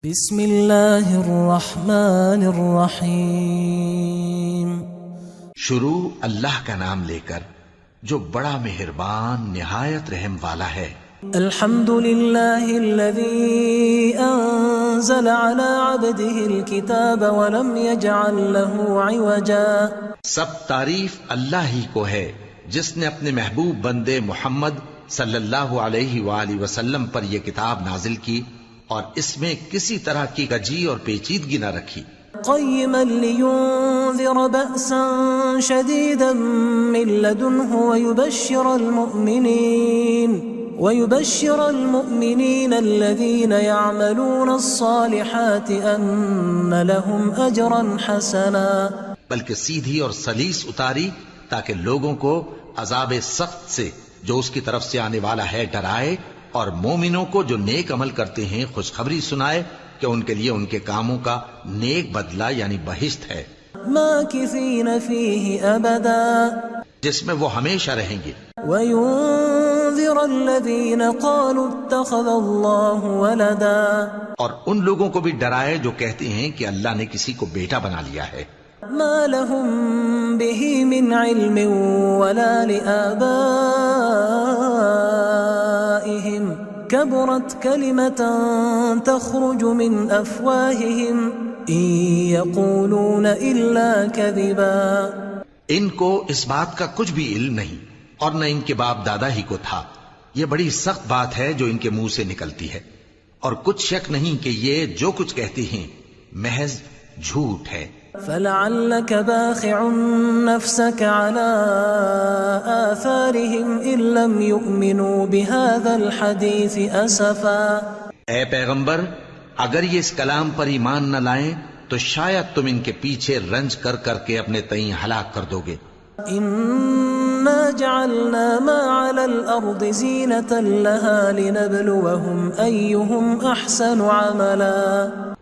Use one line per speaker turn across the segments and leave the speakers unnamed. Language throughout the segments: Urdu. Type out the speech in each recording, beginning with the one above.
بسم اللہ الرحمن الرحیم۔
شروع اللہ کا نام لے کر جو بڑا مہربان نہایت رحم والا ہے۔
الحمد للہ الذی انزل علی عبده الكتاب ولم يجعل له عوجا۔
سب تعریف اللہ ہی کو ہے جس نے اپنے محبوب بندے محمد صلی اللہ علیہ وآلہ وسلم پر یہ کتاب نازل کی اور اس میں کسی طرح کی کجی اور پیچیدگی نہ رکھی۔
قیما لینذر بأسا شدیدا من لدنه ويبشر المؤمنين الذين يعملون الصالحات ان لهم اجرا حسنا۔
بلکہ سیدھی اور سلیس اتاری تاکہ لوگوں کو عذاب سخت سے جو اس کی طرف سے آنے والا ہے ڈرائے، اور مومنوں کو جو نیک عمل کرتے ہیں خوشخبری سنائے کہ ان کے لیے ان کے کاموں کا نیک بدلہ یعنی بہشت ہے،
ماکثین فیہ ابدا،
جس میں وہ ہمیشہ رہیں گے۔
وینذر الذین قالوا اتخذ اللہ ولدا، اور
ان لوگوں کو بھی ڈرائے جو کہتے ہیں کہ اللہ نے کسی کو بیٹا بنا لیا ہے۔
ما لهم به من علم ولا لآبائهم كبرت كلمة تخرج من أفواههم إن يقولون إلا كذبا۔
ان کو اس بات کا کچھ بھی علم نہیں اور نہ ان کے باپ دادا ہی کو تھا۔ یہ بڑی سخت بات ہے جو ان کے منہ سے نکلتی ہے، اور کچھ شک نہیں کہ یہ جو کچھ کہتے ہیں محض جھوٹ ہے۔
فلعلك باخع نفسك على آثارهم إن لم يؤمنوا بهذا الحديث أسفا۔
اے پیغمبر، اگر یہ اس کلام پر ایمان نہ لائیں تو شاید تم ان کے پیچھے رنج کر کر کے اپنے تئیں ہلاک کر دو گے۔
إنا جعلنا ما على الأرض زينة لها لنبلوهم أيهم أحسن عملا۔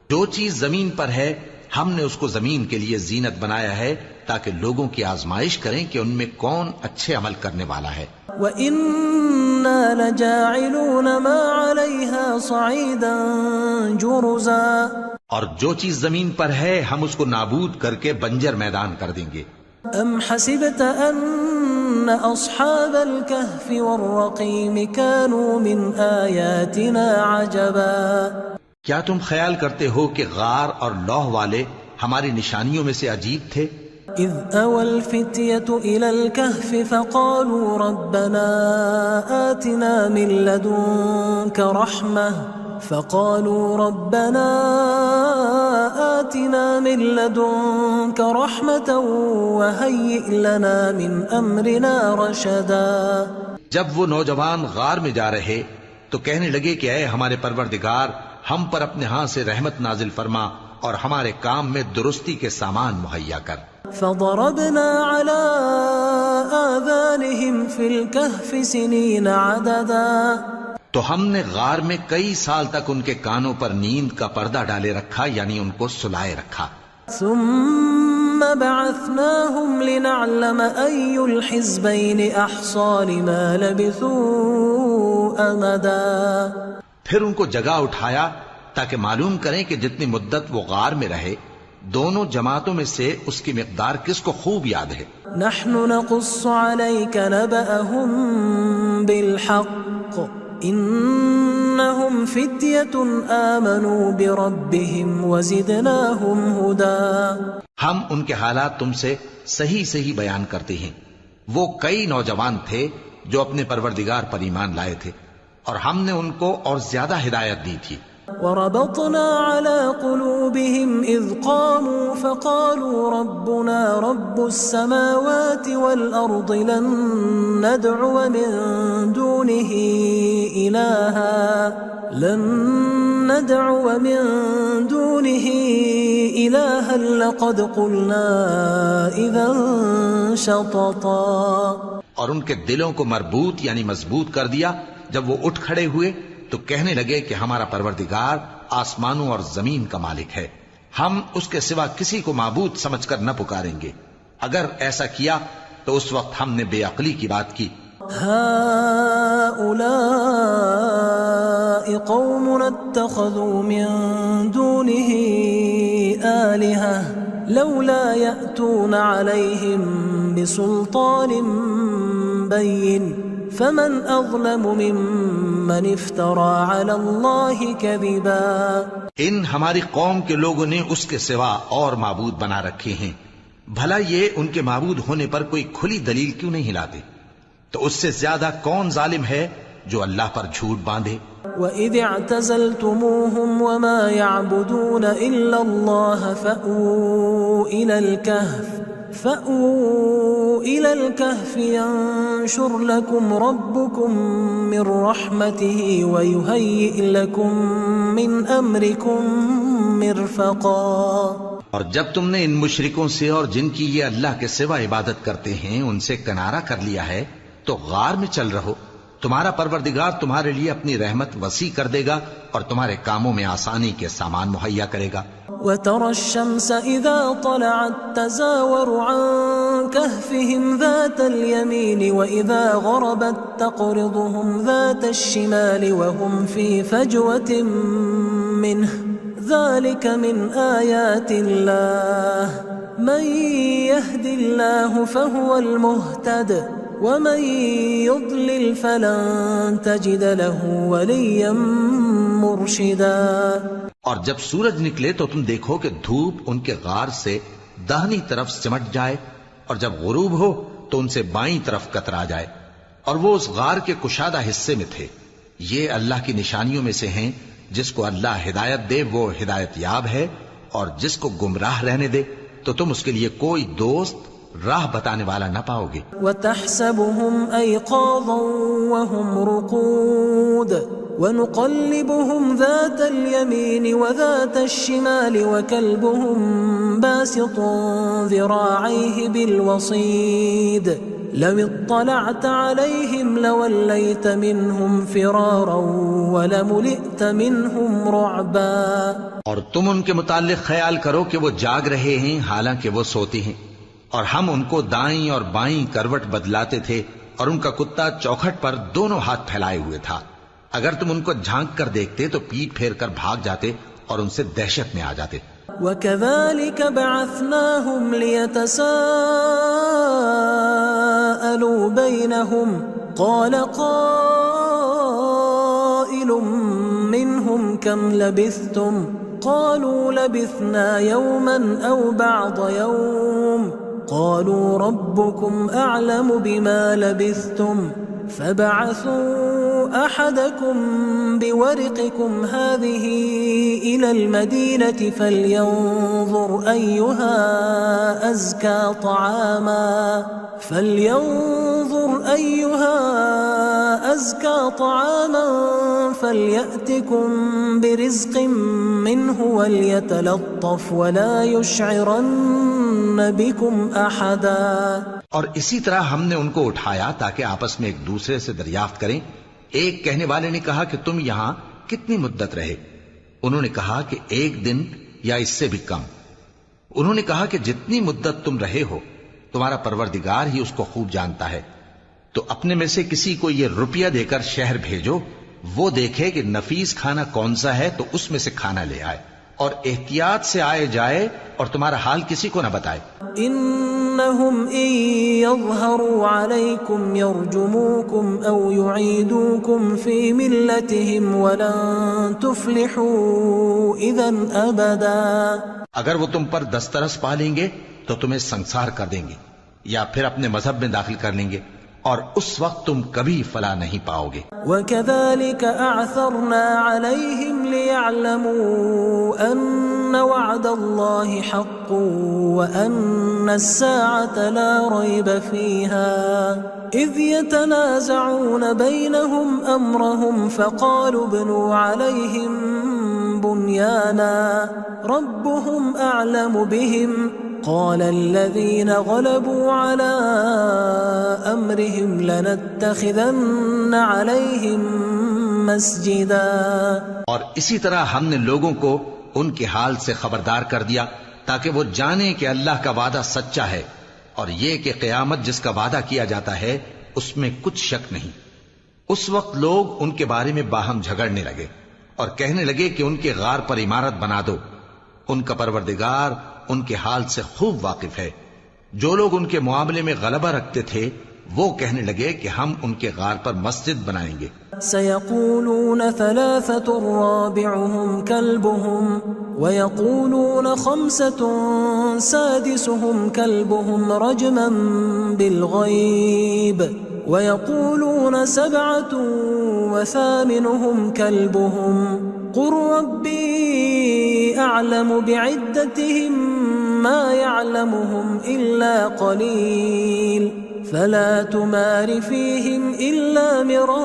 جو چیز زمین پر ہے ہم نے اس کو زمین کے لیے زینت بنایا ہے تاکہ لوگوں کی آزمائش کریں کہ ان میں کون اچھے عمل کرنے والا ہے۔
وَإِنَّا لَجَاعِلُونَ مَا عَلَيْهَا صَعِيدًا جُرُزًا،
اور جو چیز زمین پر ہے ہم اس کو نابود کر کے بنجر میدان کر دیں گے۔
أَمْ حَسِبْتَ أَنَّ أَصْحَابَ الْكَهْفِ وَالرَّقِيمِ كَانُوا مِنْ آيَاتِنَا عَجَبًا۔
کیا تم خیال کرتے ہو کہ غار اور لوح والے ہماری نشانیوں میں سے عجیب تھے؟
اذ اوى الفتية الى الكهف فقالوا ربنا آتنا من لدنك رحمة وهيئ لنا من امرنا رشدا۔
جب وہ نوجوان غار میں جا رہے تو کہنے لگے کہ اے ہمارے پروردگار، ہم پر اپنے ہاں سے رحمت نازل فرما اور ہمارے کام میں درستی کے سامان مہیا کر۔
فضربنا على آذانهم في الكهف سنين عددا،
تو ہم نے غار میں کئی سال تک ان کے کانوں پر نیند کا پردہ ڈالے رکھا، یعنی ان کو سلائے رکھا۔
ثم بعثناهم لنعلم أي الحزبين أحصى لما لبثوا أمدا،
پھر ان کو جگہ اٹھایا تاکہ معلوم کریں کہ جتنی مدت وہ غار میں رہے دونوں جماعتوں میں سے اس کی مقدار کس کو خوب یاد ہے۔
نحن نقص عليك نبأهم بالحق إنهم فتية آمنوا بربهم وزدناهم هدى۔
ہم ان کے حالات تم سے صحیح بیان کرتے ہیں۔ وہ کئی نوجوان تھے جو اپنے پروردگار پر ایمان لائے تھے اور ہم نے ان کو اور زیادہ ہدایت دی تھی۔
وربطنا على قلوبهم إذ قاموا فقالوا ربنا رب السماوات والأرض لن ندعو من دونه إلها لقد قلنا إذا شططا۔
اور ان کے دلوں کو مربوط یعنی مضبوط کر دیا۔ جب وہ اٹھ کھڑے ہوئے تو کہنے لگے کہ ہمارا پروردگار آسمانوں اور زمین کا مالک ہے، ہم اس کے سوا کسی کو معبود سمجھ کر نہ پکاریں گے۔ اگر ایسا کیا تو اس وقت ہم نے بے عقلی کی بات کی۔
هؤلاء قومنا اتخذوا من دونه آلهة لولا يأتون عليهم بسلطان بين فمن أظلم ممن افترى على الله كذبا.
ان ہماری قوم کے لوگوں نے اس کے سوا اور معبود بنا رکھے ہیں، بھلا یہ ان کے معبود ہونے پر کوئی کھلی دلیل کیوں نہیں لاتے؟ تو اس سے زیادہ کون ظالم ہے جو اللہ پر جھوٹ باندھے؟
وَإِذِ اعْتَزَلْتُمُوهُمْ وَمَا يَعْبُدُونَ إِلَّا اللَّهَ فَأْوُوا إِلَى الْكَهْفِ يَنشُرْ لَكُمْ رَبُّكُمْ مِنْ رَحْمَتِهِ وَيُهَيِّئْ لَكُمْ مِنْ أَمْرِكُمْ مِرْفَقًا.
اور جب تم نے ان مشرکوں سے اور جن کی یہ اللہ کے سوا عبادت کرتے ہیں ان سے کنارہ کر لیا ہے تو غار میں چل رہو، تمہارا پروردگار تمہارے لیے اپنی رحمت وسیع کر دے گا اور تمہارے کاموں میں آسانی کے سامان مہیا کرے گا.
وَتَرَى الشَّمْسَ إِذَا طَلَعَتْ تَزَاوَرُ عَنْ كَهْفِهِمْ ذَاتَ الْيَمِينِ وَإِذَا غَرَبَتْ تَقْرِضُهُمْ ذَاتَ الشِّمَالِ وَهُمْ فِي فَجْوَةٍ مِّنْهُ ذَلِكَ مِنْ آيَاتِ اللَّهِ مَنْ يَهْدِ اللَّهُ فَهُوَ الْمُهْتَدِ وَمَنْ يُضْلِلْ فَلَنْ تَجِدَ لَهُ وَلِيًّا مُرْشِدًا.
اور جب سورج نکلے تو تم دیکھو کہ دھوپ ان کے غار سے داہنی طرف سمٹ جائے اور جب غروب ہو تو ان سے بائیں طرف کترا جائے، اور وہ اس غار کے کشادہ حصے میں تھے. یہ اللہ کی نشانیوں میں سے ہیں، جس کو اللہ ہدایت دے وہ ہدایت یاب ہے، اور جس کو گمراہ رہنے دے تو تم اس کے لیے کوئی دوست راہ بتانے والا نہ پاؤ گے.
وَتَحْسَبُهُمْ أَيْقَاظًا وَهُمْ رُقُودٌ وَنُقَلِّبُهُمْ ذَاتَ الْيَمِينِ وَذَاتَ الشِّمَالِ وَكَلْبُهُمْ بَاسِطٌ ذِرَاعَيْهِ بِالْوَصِيدِ لَوِ اطَّلَعْتَ عَلَيْهِمْ لَوَلَّيْتَ مِنْهُمْ فِرَارًا وَلَمُلِئْتَ مِنْهُمْ رُعْبًا.
اور تم ان کے متعلق خیال کرو کہ وہ جاگ رہے ہیں حالانکہ وہ سوتے ہیں، اور ہم ان کو دائیں اور بائیں کروٹ بدلاتے تھے، اور ان کا کتا چوکھٹ پر دونوں ہاتھ پھیلائے ہوئے تھا. اگر تم ان کو جھانک کر دیکھتے تو پیٹ پھیر کر بھاگ جاتے اور ان سے دہشت میں آ جاتے.
وَكَذَلِكَ بَعَثْنَاهُمْ لِيَتَسَاءَلُوا بَيْنَهُمْ قَالَ قَائِلٌ مِّنْهُمْ كَمْ لَبِثْتُمْ قَالُوا لَبِثْنَا يَوْمًا أَوْ بَعْضَ يَوْمٍ قَالُوا رَبُّكُمْ أَعْلَمُ بِمَا لَبِثْتُمْ فَبَعَثُوا أَحَدَكُمْ بِوَرِقِكُمْ هَذِهِ إِلَى الْمَدِينَةِ فَلْيَنظُرْ أَيُّهَا أَزْكَى طَعَامًا فَلْيَأْتِكُمْ بِرِزْقٍ مِّنْهُ وَلْيَتَلَطَّفْ وَلَا يُشْعِرَنَّ بِكُمْ أَحَدًا.
اور اسی طرح ہم نے ان کو اٹھایا تاکہ آپس میں ایک دوسرے سے دریافت کریں. ایک کہنے والے نے کہا کہ تم یہاں کتنی مدت رہے؟ انہوں نے کہا کہ 1 دن یا اس سے بھی کم. انہوں نے کہا کہ جتنی مدت تم رہے ہو تمہارا پروردگار ہی اس کو خوب جانتا ہے. تو اپنے میں سے کسی کو یہ روپیہ دے کر شہر بھیجو، وہ دیکھے کہ نفیس کھانا کون سا ہے تو اس میں سے کھانا لے آئے، اور احتیاط سے آئے جائے اور تمہارا حال کسی کو نہ بتائے.
إنهم إن يظهروا عليكم يرجموكم أو يعيدوكم في ملتهم ولن تفلحوا إذا أبدا.
اگر وہ تم پر دسترس پا لیں گے تو تمہیں سنسار کر دیں گے یا پھر اپنے مذہب میں داخل کر لیں گے، اور اس وقت تم کبھی فلاح نہیں پاؤ گے.
وَكَذَلِكَ أَعْثَرْنَا عَلَيْهِمْ لِيَعْلَمُوا أَنَّ وَعْدَ اللَّهِ حَقٌّ وَأَنَّ السَّاعَةَ لَا رَيْبَ فِيهَا إِذْ يَتَنَازَعُونَ بَيْنَهُمْ أَمْرَهُمْ فَقَالُوا ابْنُوا عَلَيْهِمْ بُنْيَانًا رَبُّهُمْ أَعْلَمُ بِهِمْ قال الذين غلبوا على أمرهم لنتخذن عليهم مسجدا.
اور اسی طرح ہم نے لوگوں کو ان کے حال سے خبردار کر دیا تاکہ وہ جانیں کہ اللہ کا وعدہ سچا ہے، اور یہ کہ قیامت جس کا وعدہ کیا جاتا ہے اس میں کچھ شک نہیں۔ اس وقت لوگ ان کے بارے میں باہم جھگڑنے لگے اور کہنے لگے کہ ان کے غار پر عمارت بنا دو۔ ان کا پروردگار ان کے حال سے خوب واقف ہے۔ جو لوگ ان کے معاملے میں غلبہ رکھتے تھے وہ کہنے لگے کہ ہم ان کے غار پر مسجد بنائیں گے۔
سيقولون 3 رابعهم كلبهم ويقولون 5 سادسهم كلبهم رجما بالغيب ويقولون 7 وثامنهم كلبهم قل ربي أعلم بعدتهم ما يعلمهم إلا قليل فلا تمار فيهم إلا مراء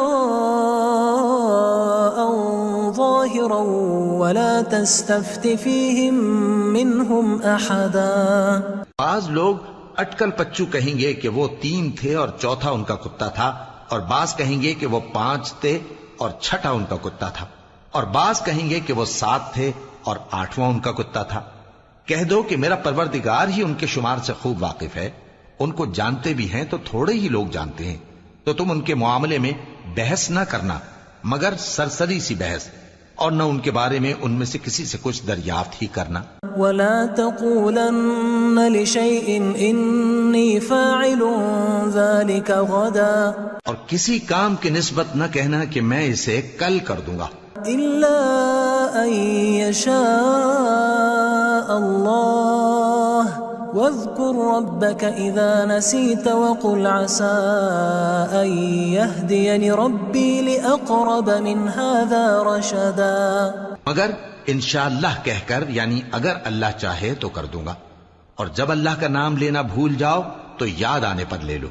ظاهرا ولا تستفت فيهم منهم أحدا۔
بعض لوگ اٹکل پچو کہیں گے کہ وہ 3 تھے اور چوتھا ان کا کتا تھا، اور بعض کہیں گے کہ وہ 5 تھے اور چھٹا ان کا کتا تھا، اور بعض کہیں گے کہ وہ 7 تھے اور 8واں ان کا کتا تھا۔ کہہ دو کہ میرا پروردگار ہی ان کے شمار سے خوب واقف ہے، ان کو جانتے بھی ہیں تو تھوڑے ہی لوگ جانتے ہیں، تو تم ان کے معاملے میں بحث نہ کرنا مگر سرسری سی بحث، اور نہ ان کے بارے میں ان میں سے کسی سے کچھ دریافت ہی کرنا۔
ولا تقولن لشيء إني فاعل ذلك غدا،
اور کسی کام کی نسبت نہ کہنا کہ میں اسے کل کر دوں گا،
إلا أن يشاء الله واذكر ربك إذا نسيت وقل عسى أن يهديني ربي لأقرب من هذا رشدا۔
مگر انشاءاللہ کہہ کر، یعنی اگر اللہ چاہے تو کر دوں گا، اور جب اللہ کا نام لینا بھول جاؤ تو یاد آنے پر لے لو،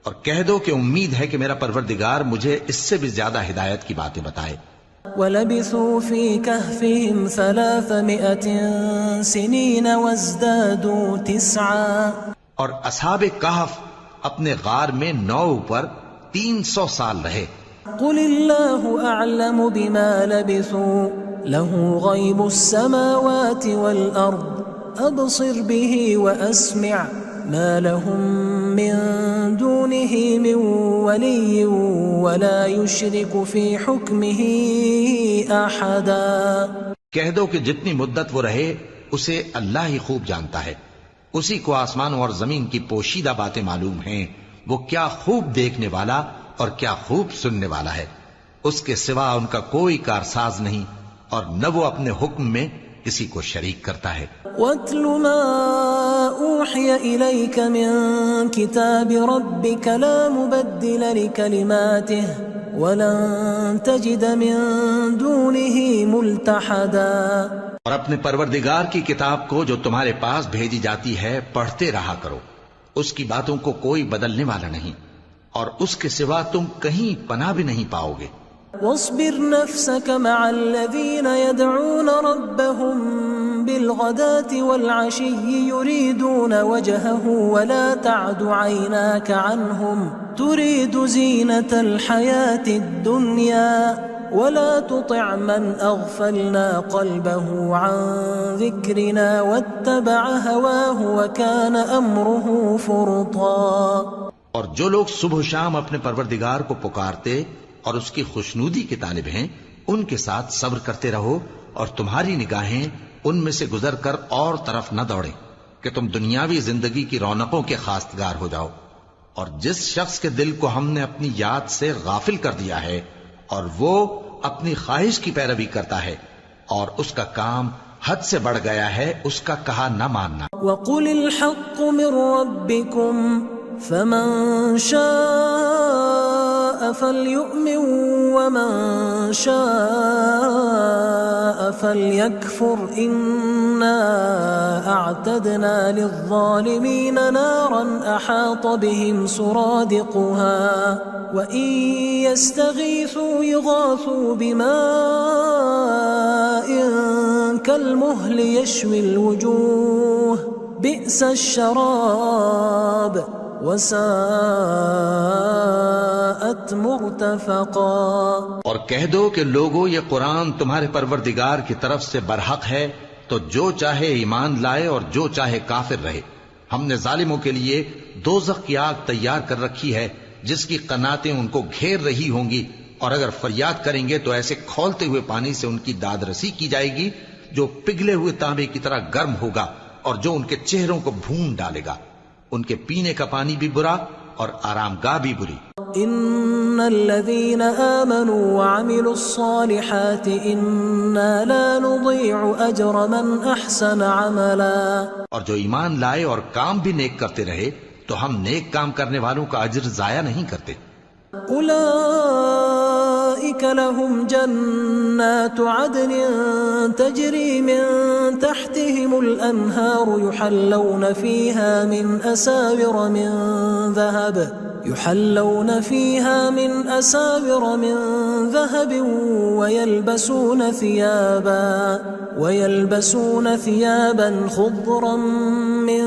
اور کہہ دو کہ امید ہے کہ میرا پروردگار مجھے اس سے بھی زیادہ ہدایت کی باتیں بتائے۔
وَلَبِثُوا فِي كَهْفِهِمْ 300 سِنِينَ وَازْدَادُوا 9،
اور اصحاب کہف اپنے غار میں 9 پر 300 سال رہے۔
قُلِ اللَّهُ أَعْلَمُ بِمَا لَبِثُوا لَهُ غَيْبُ السَّمَاوَاتِ وَالْأَرْضِ أَبْصِرْ بِهِ وَأَسْمِعْ مَا لَهُم مِّن دُونِهِ مِن وَلِيٍّ وَلَا يُشْرِكُ فِي حُكْمِهِ أَحَدًا۔
کہہ دو کہ جتنی مدت وہ رہے اسے اللہ ہی خوب جانتا ہے، اسی کو آسمانوں اور زمین کی پوشیدہ باتیں معلوم ہیں، وہ کیا خوب دیکھنے والا اور کیا خوب سننے والا ہے، اس کے سوا ان کا کوئی کارساز نہیں، اور نہ وہ اپنے حکم میں کسی کو شریک کرتا ہے۔
وَاتْلُ مَا أُوحِيَ إِلَيْكَ مِن كِتَابِ رَبِّكَ لَا مُبَدِّلَ لِكَلِمَاتِهِ وَلَن تَجِدَ مِن دُونِهِ مُلْتَحَدًا۔
اور اپنے پروردگار کی کتاب کو جو تمہارے پاس بھیجی جاتی ہے پڑھتے رہا کرو، اس کی باتوں کو کوئی بدلنے والا نہیں، اور اس کے سوا تم کہیں پناہ بھی نہیں پاؤ گے۔
واصبر نفسك مع الذين يدعون ربهم بالغداة والعشي يريدون وجهه ولا تعد عيناك عنهم تريد زينة الحياة الدنيا ولا تطع من أغفلنا قلبه عن ذكرنا واتبع هواه وكان أمره فرطا۔
اور جو لوگ صبح و شام اپنے پروردگار کو پکارتے اور اس کی خوشنودی کے طالب ہیں، ان کے ساتھ صبر کرتے رہو، اور تمہاری نگاہیں ان میں سے گزر کر اور طرف نہ دوڑیں کہ تم دنیاوی زندگی کی رونقوں کے خواستگار ہو جاؤ۔ اور جس شخص کے دل کو ہم نے اپنی یاد سے غافل کر دیا ہے اور وہ اپنی خواہش کی پیروی کرتا ہے اور اس کا کام حد سے بڑھ گیا ہے، اس کا کہا نہ ماننا۔
وَقُلِ الْحَقُّ مِن رَّبِّكُمْ فَمَن شَاءَ فَلْيُؤْمِن وَمَن شَاءَ فَلْيَكْفُرْ إِنَّا أَعْتَدْنَا لِلظَّالِمِينَ نَارًا أَحَاطَ بِهِمْ سُرَادِقُهَا وَإِن يَسْتَغِيثُوا يُغَاثُوا بِمَاءٍ كَالْمُهْلِ يَشْوِي الْوُجُوهَ بِئْسَ الشَّرَابُ وَسَاءَتْ مُرْتَفَقًا۔
اور کہہ دو کہ لوگو یہ قرآن تمہارے پروردگار کی طرف سے برحق ہے، تو جو چاہے ایمان لائے اور جو چاہے کافر رہے۔ ہم نے ظالموں کے لیے دوزخ کی آگ تیار کر رکھی ہے جس کی قناتیں ان کو گھیر رہی ہوں گی، اور اگر فریاد کریں گے تو ایسے کھولتے ہوئے پانی سے ان کی داد رسی کی جائے گی جو پگھلے ہوئے تانبے کی طرح گرم ہوگا اور جو ان کے چہروں کو بھون ڈالے گا۔ ان کے پینے کا پانی بھی برا اور آرام گاہ بھی بری۔
ان الذين آمنوا وعملوا الصالحات انا لا نضيع اجر من احسن عملا،
اور جو ایمان لائے اور کام بھی نیک کرتے رہے تو ہم نیک کام کرنے والوں کا اجر ضائع نہیں کرتے۔
اولئك لهم جنات عدن تجري من تحتهم الانهار يحلون فيها من أساور من ذهب ويلبسون ثيابا خضرا من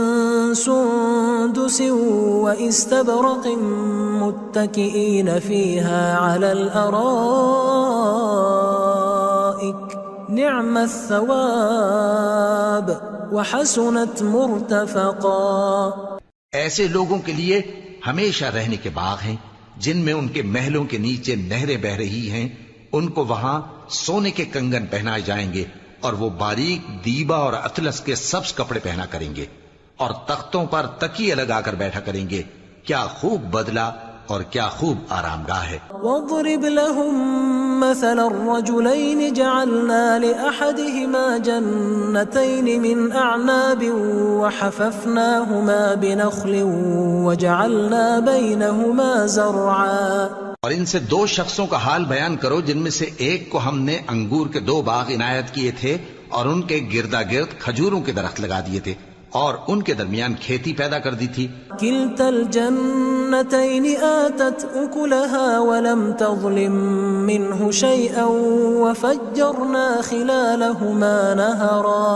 سندس واستبرق متكئين فيها على الأرائك نعم الثواب وحسنت مرتفقا۔
ایسے لوگوں کے لیے ہمیشہ رہنے کے باغ ہیں جن میں ان کے محلوں کے نیچے نہریں بہ رہی ہیں، ان کو وہاں سونے کے کنگن پہنائے جائیں گے اور وہ باریک دیبا اور اطلس کے سبز کپڑے پہنا کریں گے اور تختوں پر تکیے لگا کر بیٹھا کریں گے۔ کیا خوب بدلہ اور کیا خوب آرام گاہ ہے۔
واضرب لهم مثل الرجلين جعلنا لأحدهما جنتين من أعناب وحففناهما بنخل وجعلنا بينهما زرعا۔
اور ان سے دو شخصوں کا حال بیان کرو جن میں سے ایک کو ہم نے انگور کے 2 باغ عنایت کیے تھے اور ان کے گردا گرد کھجوروں کے درخت لگا دیے تھے اور ان کے درمیان کھیتی پیدا کر دی تھی۔
كلتا الجنتين آتت أكلها ولم تظلم منه شيئا وفجرنا خلالهما نهرا۔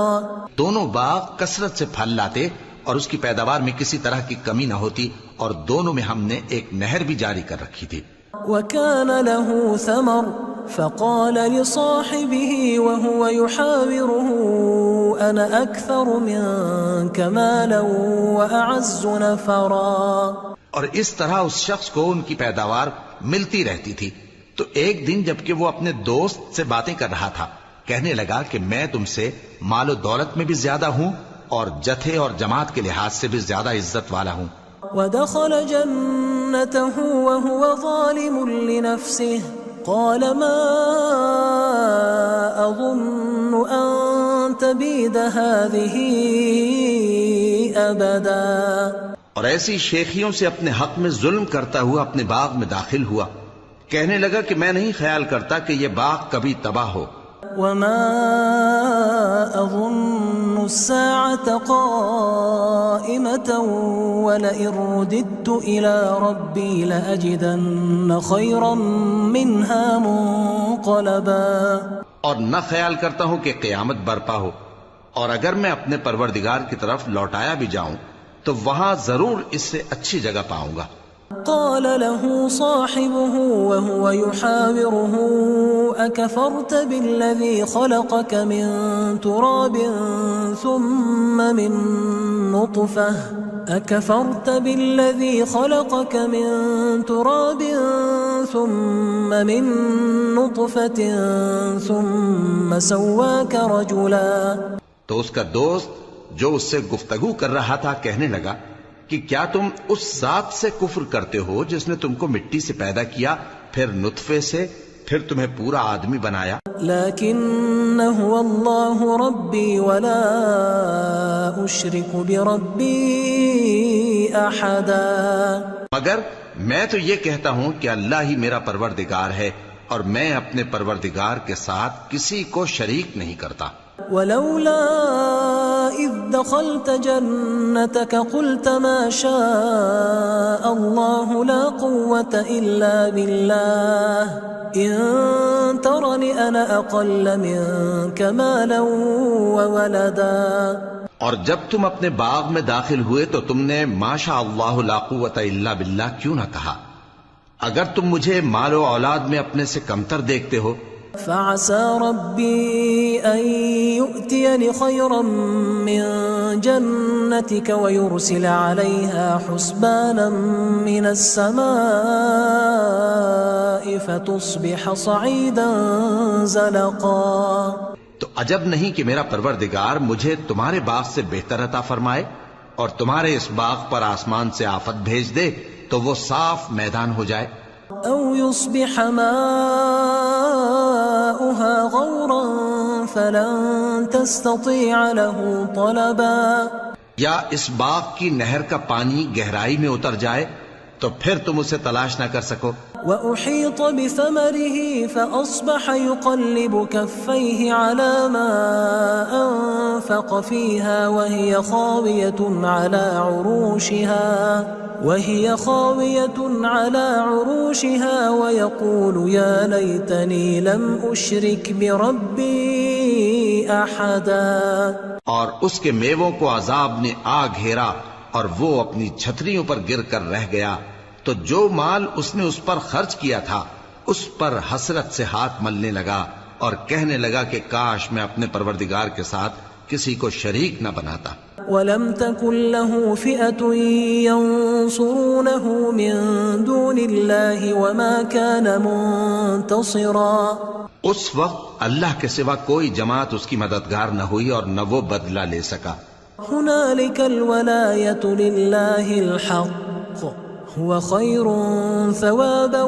دونوں باغ کثرت سے پھل لاتے اور اس کی پیداوار میں کسی طرح کی کمی نہ ہوتی، اور دونوں میں ہم نے ایک نہر بھی جاری کر رکھی تھی۔
وكان له ثمر فقال لصاحبه وهو يحاوره أنا أكثر منك مالا وأعز نفرا۔
اور اس طرح اس شخص کو ان کی پیداوار ملتی رہتی تھی، تو ایک دن جبکہ وہ اپنے دوست سے باتیں کر رہا تھا کہنے لگا کہ میں تم سے مال و دولت میں بھی زیادہ ہوں اور جتھے اور جماعت کے لحاظ سے بھی زیادہ عزت والا ہوں۔
ودخل جنته وهو ظالم لنفسه قال ما أظن أن تبيد هذه أبدا۔
اور ایسی شیخیوں سے اپنے حق میں ظلم کرتا ہوا اپنے باغ میں داخل ہوا، کہنے لگا کہ میں نہیں خیال کرتا کہ یہ باغ کبھی تباہ ہو۔
وما أظن الساعة قائمة ولئن رددت إلى ربي لأجدن خيرا منها منقلبا۔
اور نہ خیال کرتا ہوں کہ قیامت برپا ہو، اور اگر میں اپنے پروردگار کی طرف لوٹایا بھی جاؤں تو وہاں ضرور اس سے اچھی جگہ پاؤں گا۔
قال له صاحبه وهو يحاوره أكفرت بالذي خلقك من تراب ثم من نطفة ثم سواك رجلا۔
تو اس کا دوست جو اس سے گفتگو کر رہا تھا کہنے لگا کہ کیا تم اس ذات سے کفر کرتے ہو جس نے تم کو مٹی سے پیدا کیا، پھر نطفے سے، پھر تمہیں پورا آدمی بنایا؟
لكن هو الله ربي ولا أشرك بربي أحدا۔
مگر میں تو یہ کہتا ہوں کہ اللہ ہی میرا پروردگار ہے اور میں اپنے پروردگار کے ساتھ کسی کو شریک نہیں کرتا۔
ولولا إذ دخلت جنتك قلت ما شاء الله لا قوة إلا بالله إن ترني أنا أقل منك مالا وولدا۔
اور جب تم اپنے باغ میں داخل ہوئے تو تم نے ما شاء اللہ لا قوت الا باللہ کیوں نہ کہا؟ اگر تم مجھے مال و اولاد میں اپنے سے کمتر دیکھتے ہو
فعسى ربي أن يؤتيني خيرا من جنتك ويرسل عليها حسبانا من السماء فتصبح صعيدا زلقا.
تو عجب نہیں کہ میرا پروردگار مجھے تمہارے باغ سے بہتر عطا فرمائے اور تمہارے اس باغ پر آسمان سے آفت بھیج دے تو وہ صاف میدان ہو جائے.
أو يصبح ماؤها غورا فلن تستطيع له طلبا.
یا اس باغ کی نہر کا پانی گہرائی میں اتر جائے تو پھر تم اسے تلاش نہ کر سکو.
وأحيط بثمره فأصبح يقلب كفيه على ما أنفق فيها وهي خاوية على عروشها ويقول يا ليتني لم أشرك بربي أحدا.
اور اس کے میووں کو عذاب نے آ گھیرا اور وہ اپنی چھتریوں پر گر کر رہ گیا تو جو مال اس نے اس پر خرچ کیا تھا اس پر حسرت سے ہاتھ ملنے لگا اور کہنے لگا کہ کاش میں اپنے پروردگار کے ساتھ کسی کو شریک نہ بناتا.
وَلَمْ تَكُنْ لَهُ فِئَةٌ يَنصُرُونَهُ مِن دُونِ اللَّهِ وَمَا كَانَ مُنتَصِرًا.
اس وقت اللہ کے سوا کوئی جماعت اس کی مددگار نہ ہوئی اور نہ وہ بدلہ لے سکا.
هُنَالِكَ الْوَلَایَةُ لِلَّهِ الْحَقِّ هُوَ خَيْرٌ ثَوَابًا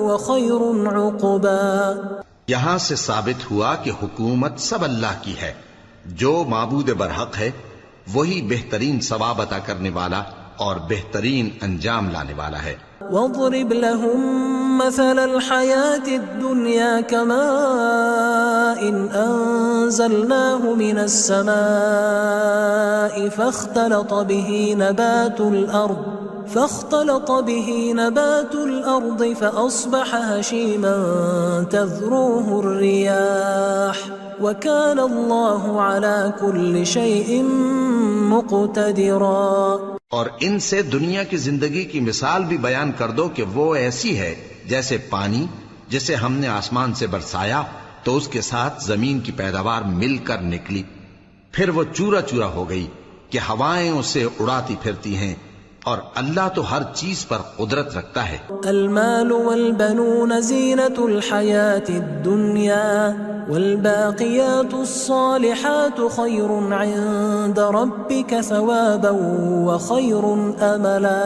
وَخَيْرٌ عُقْبًا.
یہاں سے ثابت ہوا کہ حکومت سب اللہ کی ہے. جو معبود برحق ہے وہی بہترین ثواب عطا کرنے والا اور بہترین انجام لانے والا ہے.
وَاضْرِبْ لَهُم مَّثَلَ الْحَيَاةِ الدُّنْيَا كَمَاءٍ أَنزَلْنَاهُ مِنَ السَّمَاءِ فاختلط به نبات الأرض فأصبح هشيما تذروه الرياح وكان الله على كل شيء مقتدرا.
اور ان سے دنیا کی زندگی کی مثال بھی بیان کر دو کہ وہ ایسی ہے جیسے پانی جسے ہم نے آسمان سے برسایا تو اس کے ساتھ زمین کی پیداوار مل کر نکلی پھر وہ چورا چورا ہو گئی کہ ہوائیں اسے اڑاتی پھرتی ہیں اور اللہ تو ہر چیز پر قدرت رکھتا ہے.
المال والبنون زینة الحیاة الدنیا والباقیات الصالحات خیر عند ربک ثوابا وخیر املا.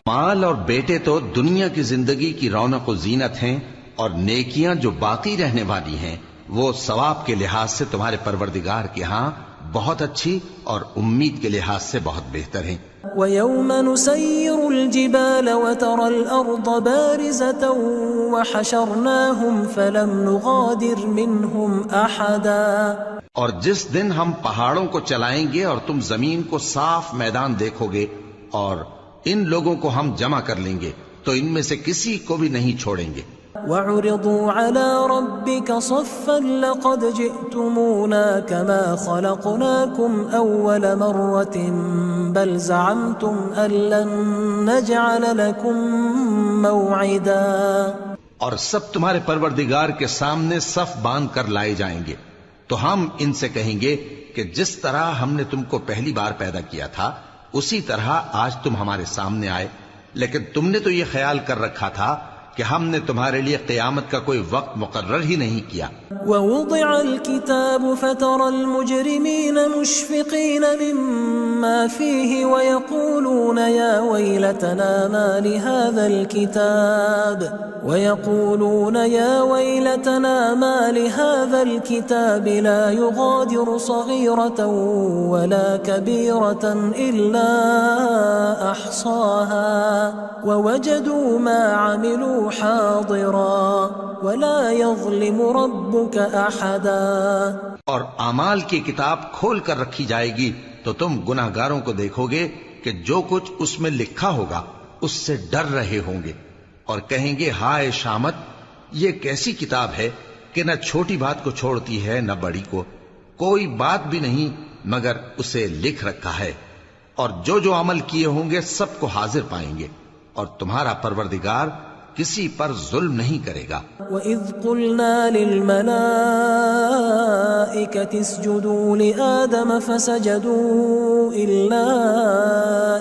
مال اور بیٹے تو دنیا کی زندگی کی رونق و زینت ہیں اور نیکیاں جو باقی رہنے والی ہیں وہ ثواب کے لحاظ سے تمہارے پروردگار کے ہاں بہت اچھی اور امید کے لحاظ سے بہت بہتر ہیں.
وَيَوْمَ نُسَيِّرُ الْجِبَالَ وَتَرَى الْأَرْضَ بَارِزَةً وَحَشَرْنَاهُمْ فَلَمْ نُغَادِرْ مِنْهُمْ أَحَدًا.
اور جس دن ہم پہاڑوں کو چلائیں گے اور تم زمین کو صاف میدان دیکھو گے اور ان لوگوں کو ہم جمع کر لیں گے تو ان میں سے کسی کو بھی نہیں چھوڑیں گے.
وَعُرِضُوا عَلَى رَبِّكَ صَفًّا لَقَدْ جِئْتُمُونَا كَمَا خَلَقْنَاكُمْ أَوَّلَ مَرَّةٍ بَلْ زَعَمْتُمْ أَن لَّن نَّجْعَلَ لَكُم مَّوْعِدًا.
اور سب تمہارے پروردگار کے سامنے صف باندھ کر لائے جائیں گے تو ہم ان سے کہیں گے کہ جس طرح ہم نے تم کو پہلی بار پیدا کیا تھا اسی طرح آج تم ہمارے سامنے آئے لیکن تم نے تو یہ خیال کر رکھا تھا کہ ہم نے تمہارے لیے قیامت کا کوئی وقت مقرر ہی نہیں کیا.
وَوُضِعَ الْكِتَابُ فَتَرَى الْمُجْرِمِينَ مُشْفِقِينَ مِمَّا فِيهِ وَيَقُولُونَ يَا وَيْلَتَنَا مَا لِهَذَا الْكِتَابِ لَا يُغَادِرُ صَغِيرَةً وَلَا كَبِيرَةً إِلَّا أَحْصَاهَا وَوَجَدُوا مَا عَمِلُوا حَاضِرًا وَلَا يَظْلِمُ رَبُّكَ أَحَدًا.
اور اعمال کی کتاب کھول کر رکھی جائے گی تو تم گناہ گاروں کو دیکھو گے کہ جو کچھ اس میں لکھا ہوگا اس سے ڈر رہے ہوں گے اور کہیں گے ہائے شامت یہ کیسی کتاب ہے کہ نہ چھوٹی بات کو چھوڑتی ہے نہ بڑی کو کوئی بات بھی نہیں مگر اسے لکھ رکھا ہے اور جو جو عمل کیے ہوں گے سب کو حاضر پائیں گے اور تمہارا پروردگار کسی پر ظلم نہیں کرے گا۔
وَإِذْ قُلْنَا لِلْمَلَائِكَةِ اسْجُدُوا لِآدَمَ فَسَجَدُوا إِلَّا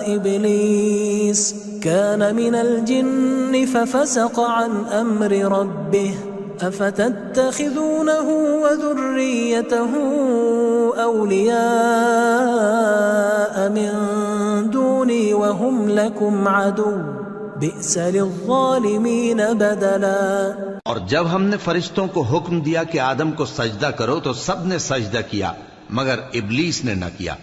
إِبْلِيسَ كَانَ مِنَ الْجِنِّ فَفَسَقَ عَنْ أَمْرِ رَبِّهِ أَفَتَتَّخِذُونَهُ وَذُرِّيَّتَهُ أَوْلِيَاءَ مِن دُونِي وَهُمْ لَكُمْ عَدُوٌّ بئس للظالمین بدلا۔
اور جب ہم نے فرشتوں کو حکم دیا کہ آدم کو سجدہ کرو تو سب نے سجدہ کیا مگر ابلیس نے نہ کیا،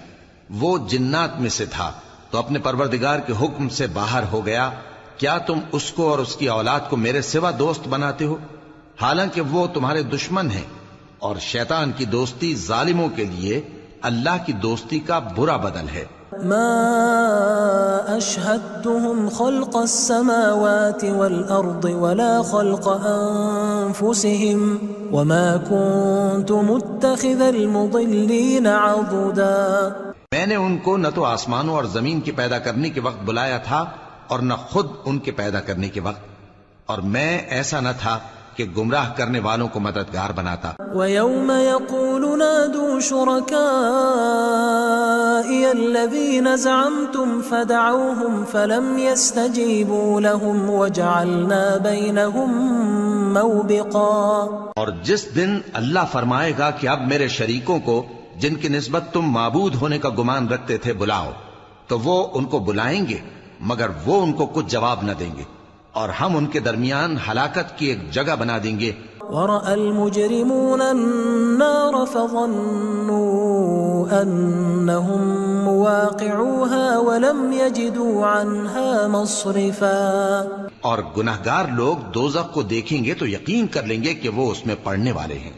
وہ جنات میں سے تھا تو اپنے پروردگار کے حکم سے باہر ہو گیا۔ کیا تم اس کو اور اس کی اولاد کو میرے سوا دوست بناتے ہو، حالانکہ وہ تمہارے دشمن ہیں، اور شیطان کی دوستی ظالموں کے لیے اللہ کی دوستی کا برا بدل ہے۔
ما أشهدتهم خلق السماوات والأرض ولا خلق أنفسهم وما كنت متخذ المضلين عضدا۔
میں نے ان کو نہ تو آسمانوں اور زمین کے پیدا کرنے کے وقت بلایا تھا اور نہ خود ان کے پیدا کرنے کے وقت، اور میں ایسا نہ تھا کہ گمراہ کرنے والوں کو مددگار بناتا۔
وَيَوْمَ يَقُولُ نَادُوا شُرَكَائِيَ الَّذِينَ زَعَمْتُمْ فَدَعَوْهُمْ فَلَمْ يَسْتَجِيبُوا لَهُمْ وَجَعَلْنَا بَيْنَهُمْ مَوْبِقًا۔ اور جس دن اللہ فرمائے گا کہ اب میرے شریکوں کو جن کی نسبت تم معبود ہونے کا گمان رکھتے تھے بلاؤ، تو وہ ان کو بلائیں گے مگر وہ ان کو کچھ جواب نہ دیں گے، اور ہم ان کے درمیان ہلاکت کی ایک جگہ بنا دیں گے۔ وَرَأَى الْمُجْرِمُونَ النَّارَ فَظَنُّوا أَنَّهُمْ مُوَاقِعُوهَا وَلَمْ يَجِدُوا عَنْهَا مَصْرِفًا۔
اور گناہگار لوگ دوزخ کو دیکھیں گے تو یقین کر لیں گے کہ وہ اس میں پڑنے والے ہیں،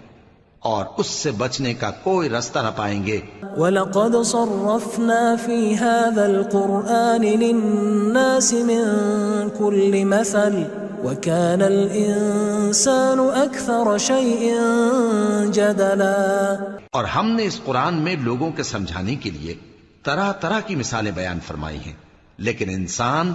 اور اس سے بچنے کا کوئی رستہ نہ پائیں گے۔
وَلَقَدْ صَرَّفْنَا فِي هَذَا الْقُرْآنِ لِلنَّاسِ مِنْ كُلِّ مَثَلٍ وَكَانَ الْإِنسَانُ أَكْثَرَ شَيْءٍ جَدَلًا۔
اور ہم نے اس قرآن میں لوگوں کے سمجھانے کے لیے طرح طرح کی مثالیں بیان فرمائی ہیں، لیکن انسان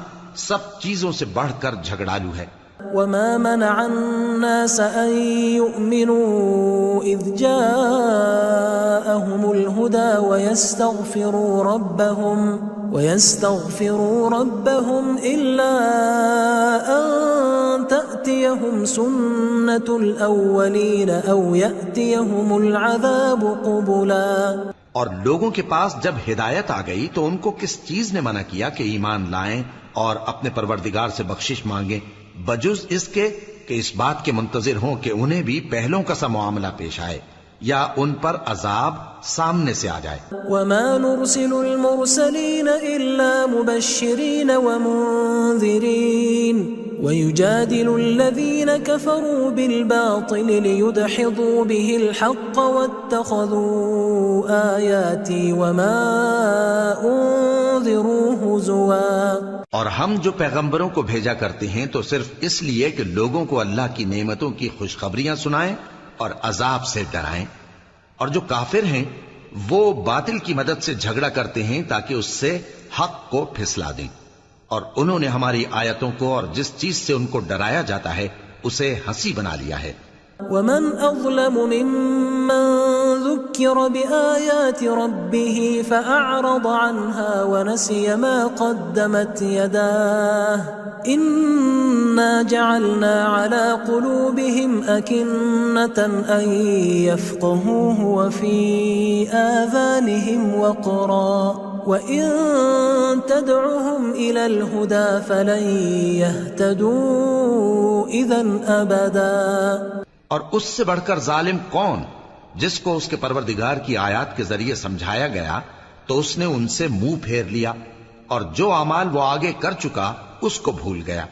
سب چیزوں سے بڑھ کر جھگڑالو ہے۔
وَمَا مَنَعَ النَّاسَ أَن يُؤْمِنُوا إِذْ جَاءَهُمُ الْهُدَى وَيَسْتَغْفِرُوا رَبَّهُمْ إِلَّا أَن تَأْتِيَهُمْ سُنَّةُ الْأَوَّلِينَ أَوْ يَأْتِيَهُمُ الْعَذَابُ قُبُلًا۔
اور لوگوں کے پاس جب ہدایت آ گئی تو ان کو کس چیز نے منع کیا کہ ایمان لائیں اور اپنے پروردگار سے بخشش مانگیں، بجز اس کے کہ اس بات کے منتظر ہوں کہ انہیں بھی پہلوں کا سا معاملہ پیش آئے یا ان پر عذاب سامنے سے آ جائے۔
وَمَا نُرْسِلُ الْمُرْسَلِينَ إِلَّا مُبَشِّرِينَ وَمُنذِرِينَ وَيُجَادِلُ الَّذِينَ كَفَرُوا بِالْبَاطِلِ لِيُدْحِضُوا بِهِ الْحَقَّ وَاتَّخَذُوا آيَاتِي وَمَا أُنذِرُوا هُزُوًا۔
اور ہم جو پیغمبروں کو بھیجا کرتے ہیں تو صرف اس لیے کہ لوگوں کو اللہ کی نعمتوں کی خوشخبریاں سنائیں اور عذاب سے ڈرائیں، اور جو کافر ہیں وہ باطل کی مدد سے جھگڑا کرتے ہیں تاکہ اس سے حق کو پھسلا دیں، اور انہوں نے ہماری آیتوں کو اور جس چیز سے ان کو ڈرایا جاتا ہے اسے ہنسی بنا لیا ہے۔
وَمَنْ أَظْلَمُ مِمَّنْ ذُكِّرَ بِآيَاتِ رَبِّهِ فَأَعْرَضَ عَنْهَا وَنَسِيَ مَا قَدَّمَتْ يَدَاهُ إِنَّا جَعَلْنَا عَلَى قُلُوبِهِمْ أَكِنَّةً أَن يَفْقَهُوهُ وَفِي آذَانِهِمْ وَقْرًا وَإِن تَدْعُهُمْ إِلَى الْهُدَى فَلَن يَهْتَدُوا إِذًا أَبَدًا۔
اور اس سے بڑھ کر ظالم کون جس کو اس کے پروردگار کی آیات کے ذریعے سمجھایا گیا تو اس نے ان سے منہ پھیر لیا، اور جو اعمال وہ آگے کر چکا اس کو بھول گیا۔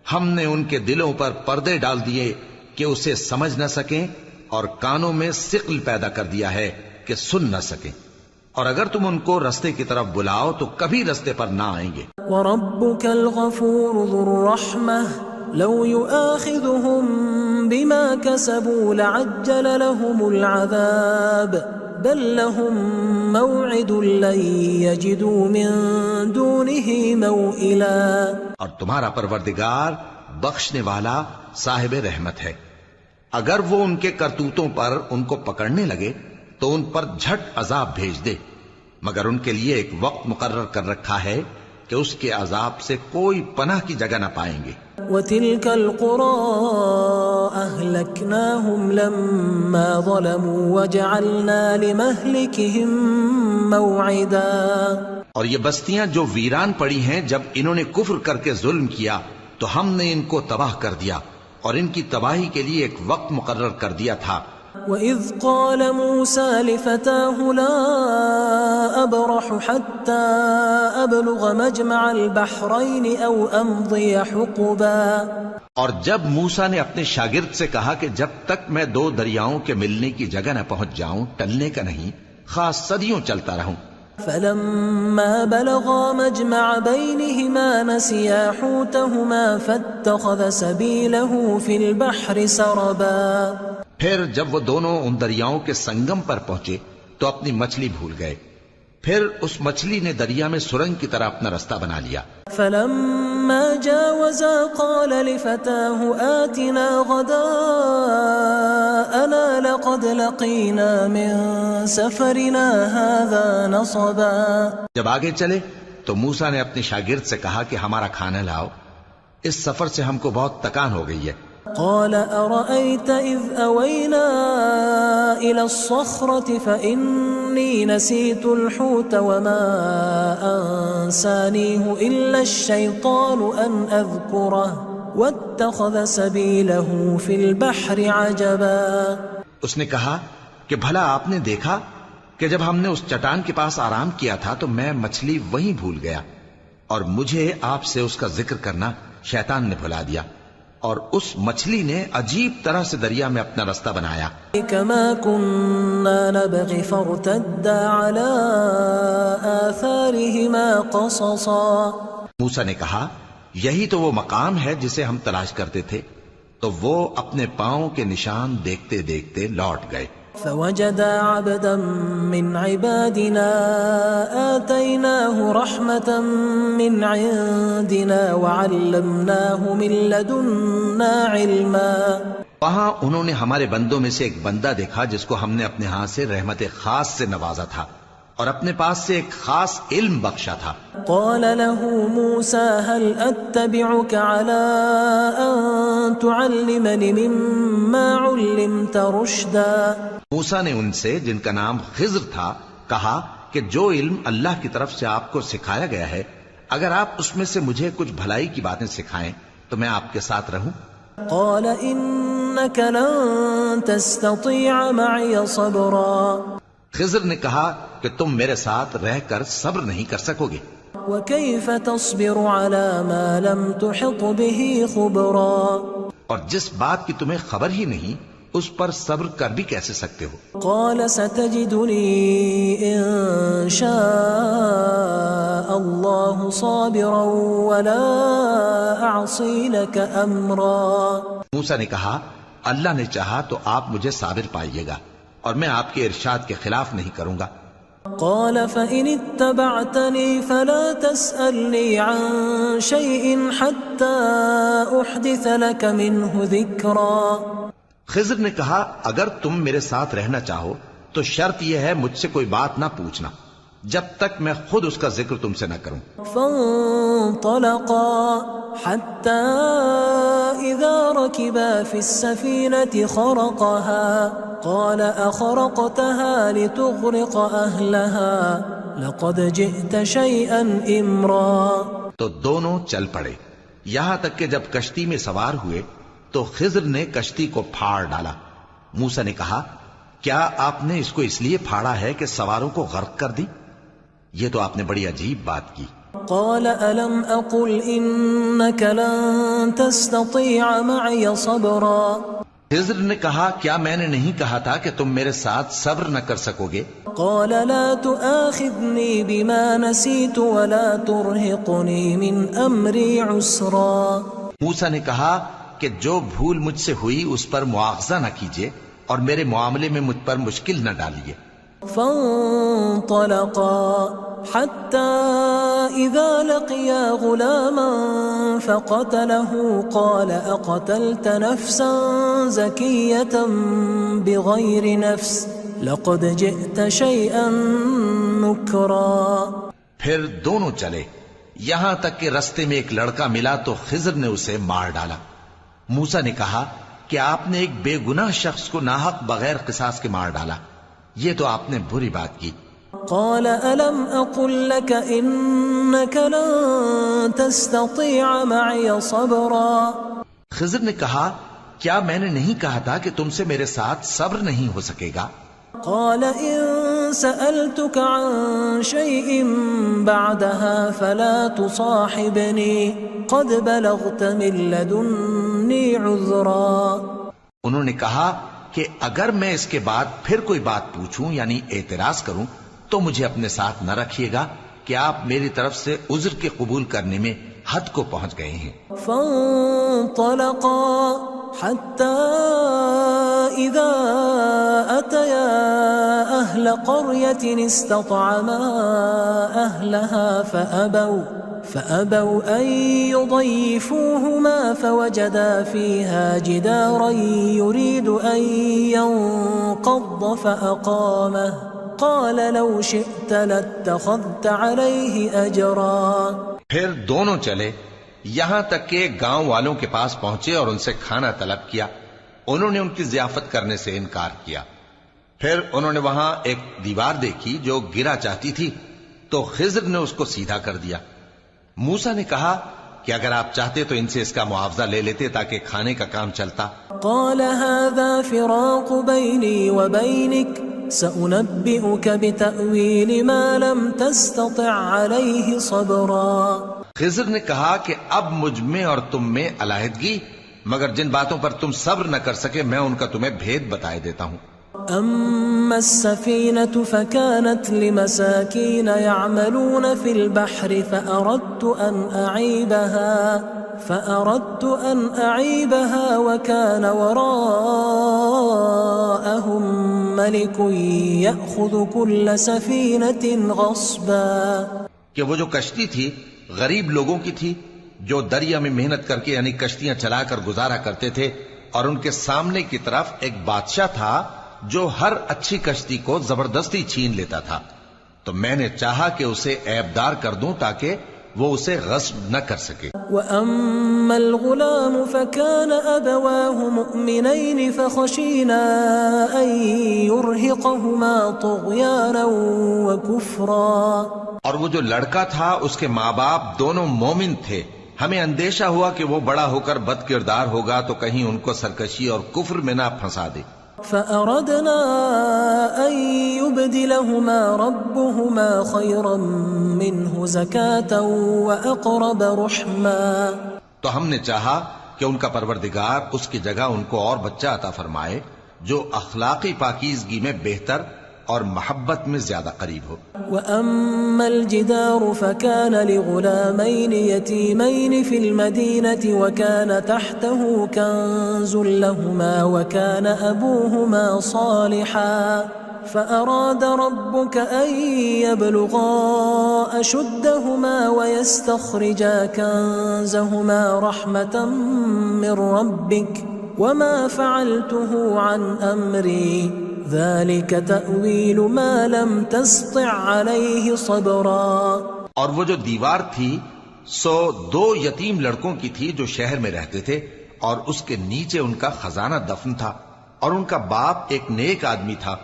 ہم نے ان کے دلوں پر پردے ڈال دیے کہ اسے سمجھ نہ سکیں، اور کانوں میں ثقل پیدا کر دیا ہے کہ سن نہ سکیں، اور اگر تم ان کو رستے کی طرف بلاؤ تو کبھی رستے پر نہ آئیں گے۔
وَرَبُّكَ الْغَفُورُ ذُو الرَّحْمَةِ لَوْ يُؤَاخِذُهُم بِمَا كَسَبُوا لَعَجَّلَ لَهُمُ الْعَذَابَ بَل لَّهُم مَّوْعِدٌ لَّن يَجِدُوا مِن دُونِهِ مَوْئِلًا۔
اور تمہارا پروردگار بخشنے والا صاحب رحمت ہے۔ اگر وہ ان کے کرتوتوں پر ان کو پکڑنے لگے تو ان پر جھٹ عذاب بھیج دے، مگر ان کے لیے ایک وقت مقرر کر رکھا ہے کہ اس کے عذاب سے کوئی پناہ کی جگہ نہ پائیں گے۔
وَتِلْكَ الْقُرَىٰ أَهْلَكْنَاهُمْ لَمَّا ظَلَمُوا وَجَعَلْنَا لِمَهْلِكِهِمْ مَوْعِدًا،
اور یہ بستیاں جو ویران پڑی ہیں جب انہوں نے کفر کر کے ظلم کیا تو ہم نے ان کو تباہ کر دیا اور ان کی تباہی کے لیے ایک وقت مقرر کر دیا تھا۔
وَإِذْ قَالَ مُوسَىٰ لِفَتَاهُ لَا أَبْرَحُ حَتَّىٰ أَبْلُغَ مَجْمَعَ الْبَحْرَيْنِ أَوْ أَمْضِيَ حُقُبًا،
اور جب موسیٰ نے اپنے شاگرد سے کہا کہ جب تک میں دو دریاؤں کے ملنے کی جگہ نہ پہنچ جاؤں ٹلنے کا نہیں، خاص صدیوں چلتا رہوں۔
فَلَمَّا بَلَغَا مَجْمَعَ بَيْنِهِمَا نَسِيَا حُوتَهُمَا فَاتَّخَذَ سَبِيلَهُ فِي الْبَحْرِ سَرَبًا،
پھر جب وہ دونوں ان دریاؤں کے سنگم پر پہنچے تو اپنی مچھلی بھول گئے، پھر اس مچھلی نے دریا میں سرنگ کی طرح اپنا رستہ بنا لیا۔
فَلَمَّا جَاوَزَا قَالَ لِفَتَاهُ آتِنَا غَدَاءَنَا لَقَدْ لَقِينَا مِن سَفَرِنَا هَٰذَا نَصَبًا،
جب آگے چلے تو موسیٰ نے اپنے شاگرد سے کہا کہ ہمارا کھانا لاؤ، اس سفر سے ہم کو بہت تکان ہو گئی ہے۔
قال أرأيت إذ أوينا إلى الصخرة فإني نسيت الحوت وما أنسانيه إلا الشيطان أن أذكره واتخذ سبيله في البحر عجبا،
اس نے کہا کہ بھلا آپ نے دیکھا کہ جب ہم نے اس چٹان کے پاس آرام کیا تھا تو میں مچھلی وہیں بھول گیا اور مجھے آپ سے اس کا ذکر کرنا شیطان نے بھلا دیا، اور اس مچھلی نے عجیب طرح سے دریا میں اپنا رستہ بنایا۔
كما كنا نبغي فارتدا على آثارهما قصصا،
موسیٰ نے کہا یہی تو وہ مقام ہے جسے ہم تلاش کرتے تھے، تو وہ اپنے پاؤں کے نشان دیکھتے دیکھتے لوٹ گئے۔
فوجدا عبدا من عبادنا آتيناه رحمة من عندنا وعلمناه من لدنا علما،
وہاں انہوں نے ہمارے بندوں میں سے ایک بندہ دیکھا جس کو ہم نے اپنے ہاں سے رحمت خاص سے نوازا تھا اور اپنے پاس سے ایک خاص علم بخشا تھا۔
قال له موسى هل أتبعك على أن تعلمني مما علمت رشدا،
موسیٰ نے ان سے جن کا نام خضر تھا کہا کہ جو علم اللہ کی طرف سے آپ کو سکھایا گیا ہے اگر آپ اس میں سے مجھے کچھ بھلائی کی باتیں سکھائیں تو میں آپ کے ساتھ رہوں۔
قال إنك لن تستطيع معي صبرا،
خضر نے کہا کہ تم میرے ساتھ رہ کر صبر نہیں کر سکو گے۔
وكيف تصبر على ما لم تحط به خبرا،
اور جس بات کی تمہیں خبر ہی نہیں اس پر صبر کر بھی کیسے سکتے ہو؟
قال ستجدني إن شاء الله صابرا ولا أعصي لك أمرا،
موسیٰ نے کہا اللہ نے چاہا تو آپ مجھے صابر پائیے گا اور میں آپ کے ارشاد کے خلاف نہیں کروں گا۔
قال فإن اتبعتني فلا تسألني عن شيء حتى أحدث لك منه ذكرا،
خضر نے کہا اگر تم میرے ساتھ رہنا چاہو تو شرط یہ ہے مجھ سے کوئی بات نہ پوچھنا جب تک میں خود اس کا ذکر تم سے نہ کروں۔
فانطلقا حتى إذا ركبا في السفينة خرقها قال أخرقتها لتغرق أهلها لقد جئت شيئا إمرا،
تو دونوں چل پڑے یہاں تک کہ جب کشتی میں سوار ہوئے تو خضر نے کشتی کو پھاڑ ڈالا۔ موسیٰ نے کہا کیا آپ نے اس کو اس لیے پھاڑا ہے کہ سواروں کو غرق کر دی؟ یہ تو آپ نے بڑی عجیب بات کی۔
قال ألم أقل إنك لن تستطيع معي صبرا،
خضر نے کہا کیا میں نے نہیں کہا تھا کہ تم میرے ساتھ صبر نہ کر سکو گے؟
قال لا تؤاخذني بما نسيت ولا ترهقني من أمري عسرا،
موسیٰ نے کہا کہ جو بھول مجھ سے ہوئی اس پر مواخذہ نہ کیجیے اور میرے معاملے میں مجھ پر مشکل نہ ڈالیے۔
فانطلقا حتى إذا لقيا غلاما فقتله قال أقتلت نفسا زكية بغير نفس لقد جئت شيئا نكرا.
پھر دونوں چلے یہاں تک کہ رستے میں ایک لڑکا ملا تو خضر نے اسے مار ڈالا. موسیٰ نے کہا کہ آپ نے ایک بے گناہ شخص کو ناحق بغیر قصاص کے مار ڈالا، یہ تو آپ نے بری بات کی.
قال ألم أقل لك إنك لن تستطيع معي صبرا.
خضر نے کہا کیا میں نے نہیں کہا تھا کہ تم سے میرے ساتھ صبر نہیں ہو سکے گا؟
قال إن سألتك عن شيء بعدها فلا تصاحبني قد بلغت من لدني عذرا.
انہوں نے کہا کہ اگر میں اس کے بعد پھر کوئی بات پوچھوں یعنی اعتراض کروں تو مجھے اپنے ساتھ نہ رکھیے گا کہ آپ میری طرف سے عذر کے قبول کرنے میں حد کو پہنچ گئے ہیں.
فانطلقا حتى إذا أتيا أهل قرية استطعما أهلها فأبوا أن يضيفوهما فوجدا فيها جدارا يريد أن ينقض فأقامه قال لو شئت لاتخذت عليه أجرا.
پھر دونوں چلے یہاں تک کہ گاؤں والوں کے پاس پہنچے اور ان سے کھانا طلب کیا. انہوں نے ان کی ضیافت کرنے سے انکار کیا. پھر انہوں نے وہاں ایک دیوار دیکھی جو گرا چاہتی تھی تو خضر نے اس کو سیدھا کر دیا. موسیٰ نے کہا کہ اگر آپ چاہتے تو ان سے اس کا معاوضہ لے لیتے تاکہ کھانے کا کام چلتا.
قال هذا فراق بيني وبينك سأنبئك بتأويل ما لم تستطع عليه صبرا.
خضر نے کہا کہ اب مجھ میں اور تم میں علیحدگی، مگر جن باتوں پر تم صبر نہ کر سکے میں ان کا تمہیں بھید بتائے دیتا ہوں.
أما السفينة فكانت لمساكين يعملون في البحر فأردت أن أعيبها وكان وراءهم ملك يأخذ كل سفينة غصبا.
کہ وہ جو کشتی تھی غریب لوگوں کی تھی جو دریا میں محنت کر کے یعنی کشتیاں چلا کر گزارا کرتے تھے، اور ان کے سامنے کی طرف ایک بادشاہ تھا جو ہر اچھی کشتی کو زبردستی چھین لیتا تھا. تو میں نے چاہا کہ اسے عیبدار کر دوں تاکہ وہ اسے غصب نہ کر سکے.
وَأَمَّا الْغُلَامُ فَكَانَ أَبَوَاهُ مُؤْمِنَيْنِ فَخَشِينَا أَن يُرْهِقَهُمَا طُغْيَانًا وَكُفْرًا.
اور وہ جو لڑکا تھا اس کے ماں باپ دونوں مومن تھے، ہمیں اندیشہ ہوا کہ وہ بڑا ہو کر بد کردار ہوگا تو کہیں ان کو سرکشی اور کفر میں نہ پھنسا دے.
فأردنا أن يبدلهما ربهما خيرا منه زكاة وأقرب رحما.
تو ہم نے چاہا کہ ان کا پروردگار اس کی جگہ ان کو اور بچہ عطا فرمائے جو اخلاقی پاکیزگی میں بہتر اور محبت میں زیادہ قریب ہو.
وأما الجدار فكان لغلامين يتيمين في المدينة وكان تحته كنز لهما وكان أبوهما صالحا فأراد ربك أن يبلغا أشدهما ويستخرجا كنزهما رحمة من ربك وما فعلته عن أمري ذلك تأويل ما لم تستطع عليه صبرا.
اور وہ جو دیوار تھی سو دو یتیم لڑکوں کی تھی جو شہر میں رہتے تھے اور اس کے نیچے ان کا خزانہ دفن تھا اور ان کا باپ ایک نیک آدمی تھا.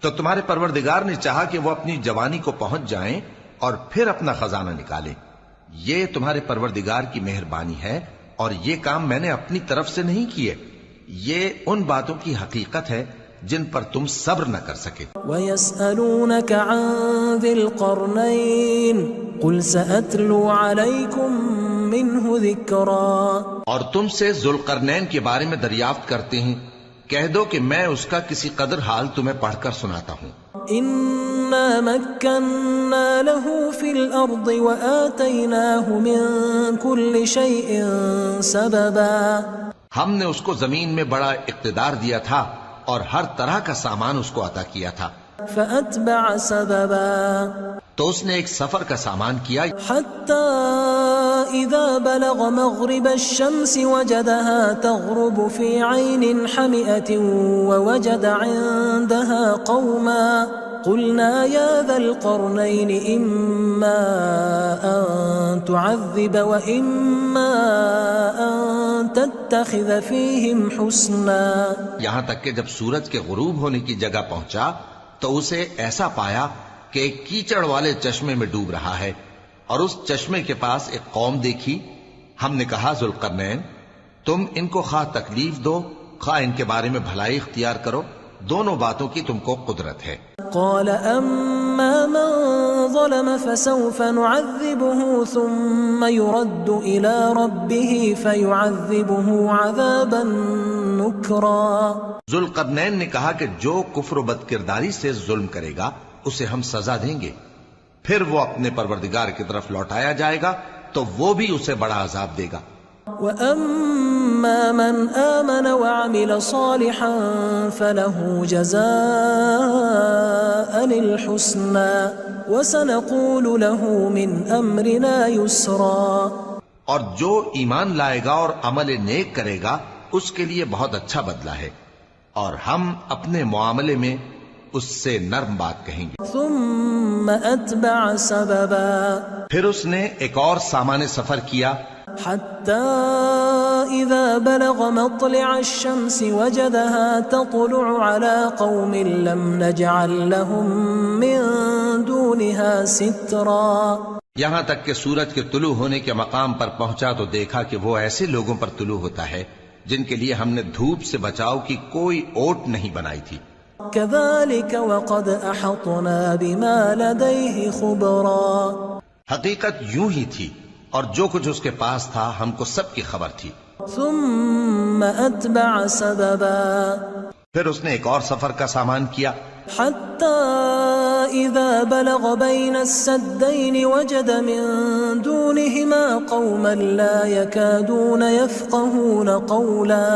تو تمہارے پروردگار نے چاہا کہ وہ اپنی جوانی کو پہنچ جائیں اور پھر اپنا خزانہ نکالیں. یہ تمہارے پروردگار کی مہربانی ہے اور یہ کام میں نے اپنی طرف سے نہیں کیے. یہ ان باتوں کی حقیقت ہے جن پر تم صبر نہ کر سکے.
وَيَسْأَلُونَكَ عَنْ ذِي الْقَرْنَيْنِ قُلْ سَأَتْلُو عَلَيْكُمْ مِنْهُ ذِكْرًا. اور
تم سے ذوالقرنین کے بارے میں دریافت کرتے ہیں، کہہ دو کہ میں اس کا کسی قدر حال تمہیں پڑھ کر سناتا ہوں.
إِنَّا مَكَّنَّا لَهُ فِي الْأَرْضِ وَآتَيْنَاهُ مِنْ كُلِّ شَيْءٍ سَبَبًا.
ہم نے اس کو زمین میں بڑا اقتدار دیا تھا اور ہر طرح کا سامان اس کو عطا کیا تھا.
فأتبع سببا
تو اس نے ایک سفر کا سامان کیا
حتى إذا بلغ مغرب الشمس وجدها تغرب في عين حمئة ووجد عندها قوما قلنا يا ذا القرنين إما أن تعذب وإما أن تتخذ فيهم حسنا.
یہاں تک کہ جب سورج کے غروب ہونے کی جگہ پہنچا تو اسے ایسا پایا کہ ایک کیچڑ والے چشمے میں ڈوب رہا ہے اور اس چشمے کے پاس ایک قوم دیکھی. ہم نے کہا ذوالقرنین تم ان کو خواہ تکلیف دو خواہ ان کے بارے میں بھلائی اختیار کرو، دونوں باتوں کی تم کو قدرت ہے.
قال أما من ظلم فسوف نعذبه ثم يرد إلى ربه فيعذبه عذابا نكرا.
ذوالقرنین نے کہا کہ جو کفر و بد کرداری سے ظلم کرے گا اسے ہم سزا دیں گے، پھر وہ اپنے پروردگار کی طرف لوٹایا جائے گا تو وہ بھی اسے بڑا عذاب دے گا.
وَأَمَّا مَنْ آمَنَ وَعَمِلَ صَالِحًا فَلَهُ جَزَاءً الْحُسْنَى وَسَنَقُولُ لَهُ مِنْ أَمْرِنَا يُسْرًا.
اور جو ایمان لائے گا اور عمل نیک کرے گا اس کے لیے بہت اچھا بدلہ ہے، اور ہم اپنے معاملے میں اس سے نرم بات کہیں گے.
ثُمَّ أَتْبَعَ سَبَبًا
پھر اس نے ایک اور سامان سفر کیا
حتى إذا بلغ مطلع الشمس وجدها تطلع على قوم لم نجعل لهم من دونها سترا.
یہاں تک کہ سورج کے طلوع ہونے کے مقام پر پہنچا تو دیکھا کہ وہ ایسے لوگوں پر طلوع ہوتا ہے جن کے لیے ہم نے دھوپ سے بچاؤ کی کوئی اوٹ نہیں بنائی تھی.
كذلك وقد أحطنا بما لديه خبرا.
حقیقت یوں ہی تھی اور جو کچھ اس کے پاس تھا ہم کو سب کی خبر تھی.
ثم أتبع سببا
پھر اس نے ایک اور سفر کا سامان کیا
حتى إذا بلغ بين السدين وجد من دونهما قوما لا يكادون يفقهون قولا.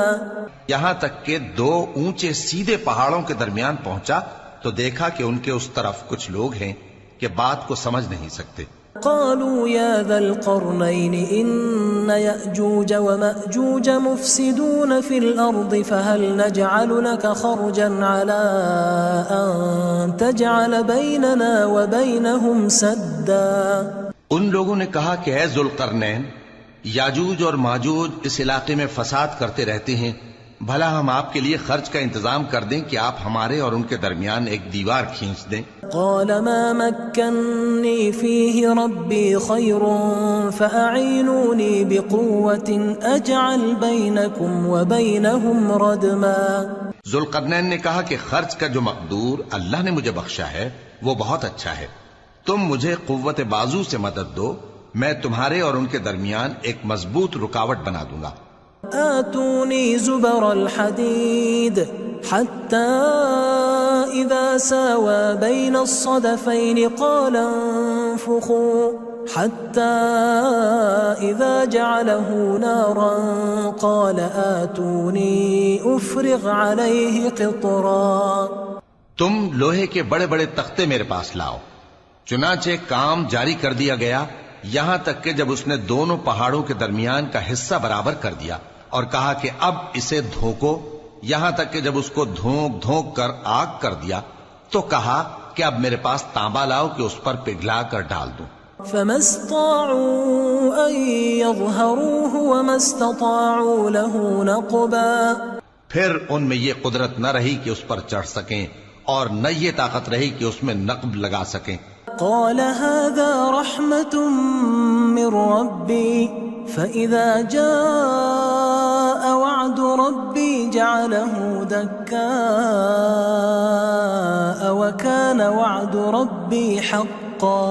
یہاں تک کہ دو اونچے سیدھے پہاڑوں کے درمیان پہنچا تو دیکھا کہ ان کے اس طرف کچھ لوگ ہیں کہ بات کو سمجھ نہیں سکتے.
قالوا يا ذا القرنين إن يأجوج ومأجوج مفسدون في الأرض فهل نجعل لك خرجا على أن تجعل بيننا وبينهم سدا.
ان لوگوں نے کہا کہ اے ذوالقرنین یاجوج اور ماجوج اس علاقے میں فساد کرتے رہتے ہیں، بھلا ہم آپ کے لیے خرچ کا انتظام کر دیں کہ آپ ہمارے اور ان کے درمیان ایک دیوار کھینچ دیں.
قال ما مكنني فيه ربي خير فأعينوني بقوة أجعل بينكم وبينهم ردما.
ذوالقرنین نے کہا کہ خرچ کا جو مقدور اللہ نے مجھے بخشا ہے وہ بہت اچھا ہے، تم مجھے قوت بازو سے مدد دو، میں تمہارے اور ان کے درمیان ایک مضبوط رکاوٹ بنا دوں گا.
آتوني زبر الحديد حتى إذا ساوى بين الصدفين قال انفخوا حتى إذا جعله نارا قال آتوني أفرغ عليه قطرا.
تم لوہے کے بڑے بڑے تختے میرے پاس لاؤ. چنانچہ کام جاری کر دیا گیا یہاں تک کہ جب اس نے دونوں پہاڑوں کے درمیان کا حصہ برابر کر دیا اور کہا کہ اب اسے دھوکو، یہاں تک کہ جب اس کو دھونک دھونک کر آگ کر دیا تو کہا کہ اب میرے پاس تانبا لاؤ کہ اس پر پگھلا کر ڈال دوں.
فما استطاعوا ان يظهروه وما استطاعوا له نقبا.
پھر ان میں یہ قدرت نہ رہی کہ اس پر چڑھ سکیں اور نہ یہ طاقت رہی کہ اس میں نقب لگا سکیں.
قال هذا رحمة من ربي فإذا جاء وعد ربي جعله دكاء وكان وعد ربي حقا.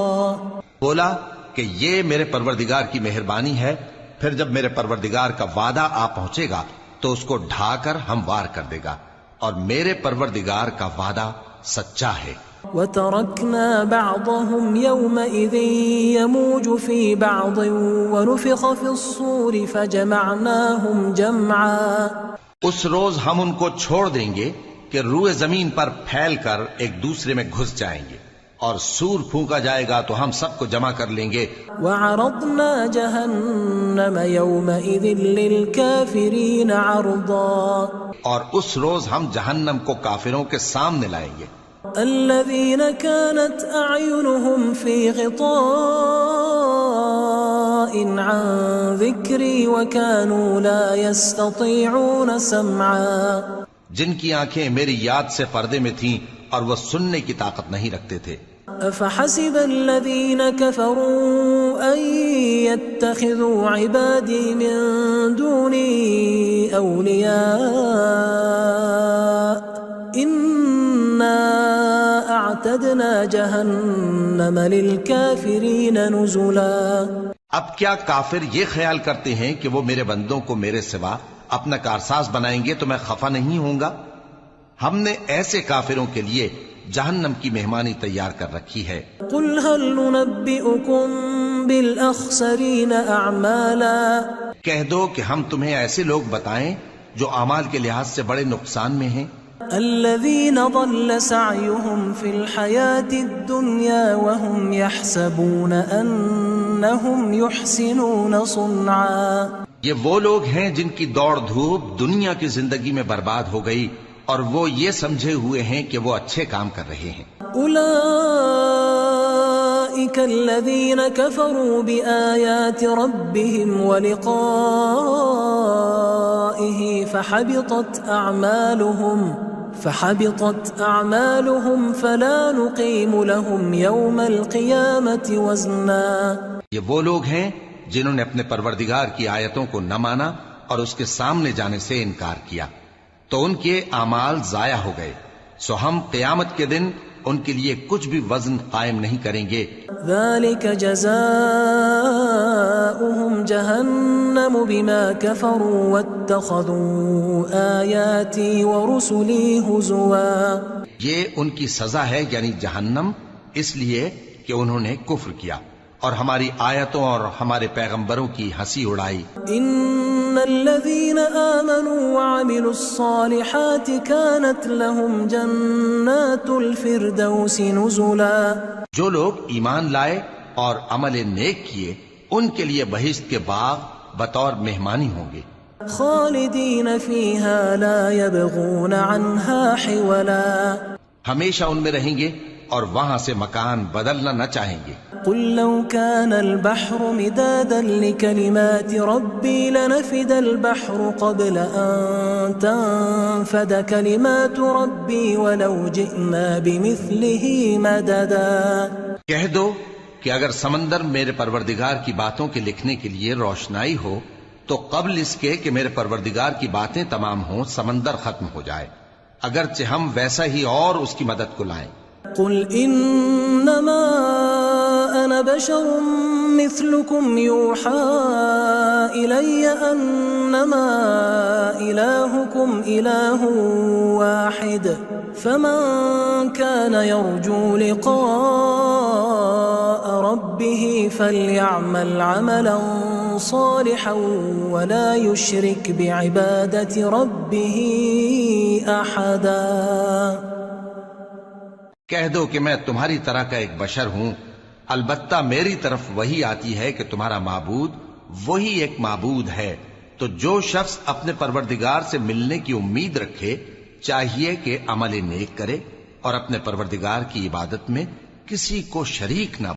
بولا کہ یہ میرے پروردگار کی مہربانی ہے، پھر جب میرے پروردگار کا وعدہ آ پہنچے گا تو اس کو ڈھا کر ہموار کر دے گا، اور میرے پروردگار کا وعدہ سچا ہے.
وَتَرَكْنَا بَعْضَهُمْ يَوْمَئِذٍ يَمُوجُ فِي بَعْضٍ وَنُفِخَ فِي الصُّورِ فَجَمَعْنَاهُمْ جَمْعًا.
اس روز ہم ان کو چھوڑ دیں گے کہ روئے زمین پر پھیل کر ایک دوسرے میں گھس جائیں گے، اور سور پھونکا جائے گا تو ہم سب کو جمع کر لیں گے۔
وعرضنا جہنم یومئذ للکافرین عرضا،
اور اس روز ہم جہنم کو کافروں کے سامنے لائیں گے۔
الذین كانت اعینہم فی غطاء عن ذکری وكانوا لا يستطيعون سمعا،
جن کی آنکھیں میری یاد سے پردے میں تھیں اور وہ سننے کی طاقت نہیں رکھتے تھے۔
افحسب الذین کفروا ان يتخذوا عبادی من دونی اولیاء انا اعتدنا جہنم للکافرین نزلا۔
اب کیا کافر یہ خیال کرتے ہیں کہ وہ میرے بندوں کو میرے سوا اپنا کارساز بنائیں گے تو میں خفا نہیں ہوں گا؟ ہم نے ایسے کافروں کے لیے جہنم کی مہمانی تیار کر رکھی ہے۔
قل هل ننبئكم بالاخسرین اعمالا،
کہہ دو کہ ہم تمہیں ایسے لوگ بتائیں جو اعمال کے لحاظ سے بڑے نقصان میں ہیں۔
الذین ضل سعیهم فی الحیاة الدنیا وهم يحسبون انہم يحسنون صنعا،
یہ وہ لوگ ہیں جن کی دوڑ دھوپ دنیا کی زندگی میں برباد ہو گئی اور وہ یہ سمجھے ہوئے ہیں کہ وہ اچھے کام کر رہے ہیں۔
اولئک الذین کفروا بآیات ربهم ولقائه فحبطت اعمالهم فلا نقیم لهم یوم القیامة وزنا۔
یہ وہ لوگ ہیں جنہوں نے اپنے پروردگار کی آیتوں کو نہ مانا اور اس کے سامنے جانے سے انکار کیا تو ان کے اعمال ضائع ہو گئے، سو ہم قیامت کے دن ان کے لیے کچھ بھی وزن قائم نہیں کریں گے۔
ذلك جزاؤهم جہنم بما كفروا واتخذوا آیاتی ورسلی ہزوا،
یہ ان کی سزا ہے یعنی جہنم، اس لیے کہ انہوں نے کفر کیا اور ہماری آیتوں اور ہمارے پیغمبروں کی ہنسی اڑائی۔
ان الذین آمنوا وعملوا الصالحات كانت لهم جنات الفردوس نزلا،
جو لوگ ایمان لائے اور عمل نیک کیے ان کے لیے بہشت کے باغ بطور مہمانی ہوں گے،
خالدین فیہا لا یبغون عنہا حولا،
ہمیشہ ان میں رہیں گے اور وہاں سے مکان بدلنا نہ چاہیں گے۔
قل لو كان البحر مدادا لكلمات ربي لنفد البحر قبل أن تنفد كلمات ربي ولو جئنا بمثله مددا۔
کہہ دو کہ اگر سمندر میرے پروردگار کی باتوں کے لکھنے کے لیے روشنائی ہو تو قبل اس کے کہ میرے پروردگار کی باتیں تمام ہوں سمندر ختم ہو جائے، اگرچہ ہم ویسا ہی اور اس کی مدد کو لائیں۔
قل انما انا بشر مثلكم يوحى الي انما الهكم اله واحد فمن كان يرجو لقاء ربه فليعمل عملا صالحا ولا يشرك بعبادة ربه احدا۔
کہہ دو کہ میں تمہاری طرح کا ایک بشر ہوں، البتہ میری طرف وہی آتی ہے کہ تمہارا معبود وہی ایک معبود ہے، تو جو شخص اپنے پروردگار سے ملنے کی امید رکھے چاہیے کہ عمل نیک کرے اور اپنے پروردگار کی عبادت میں کسی کو شریک نہ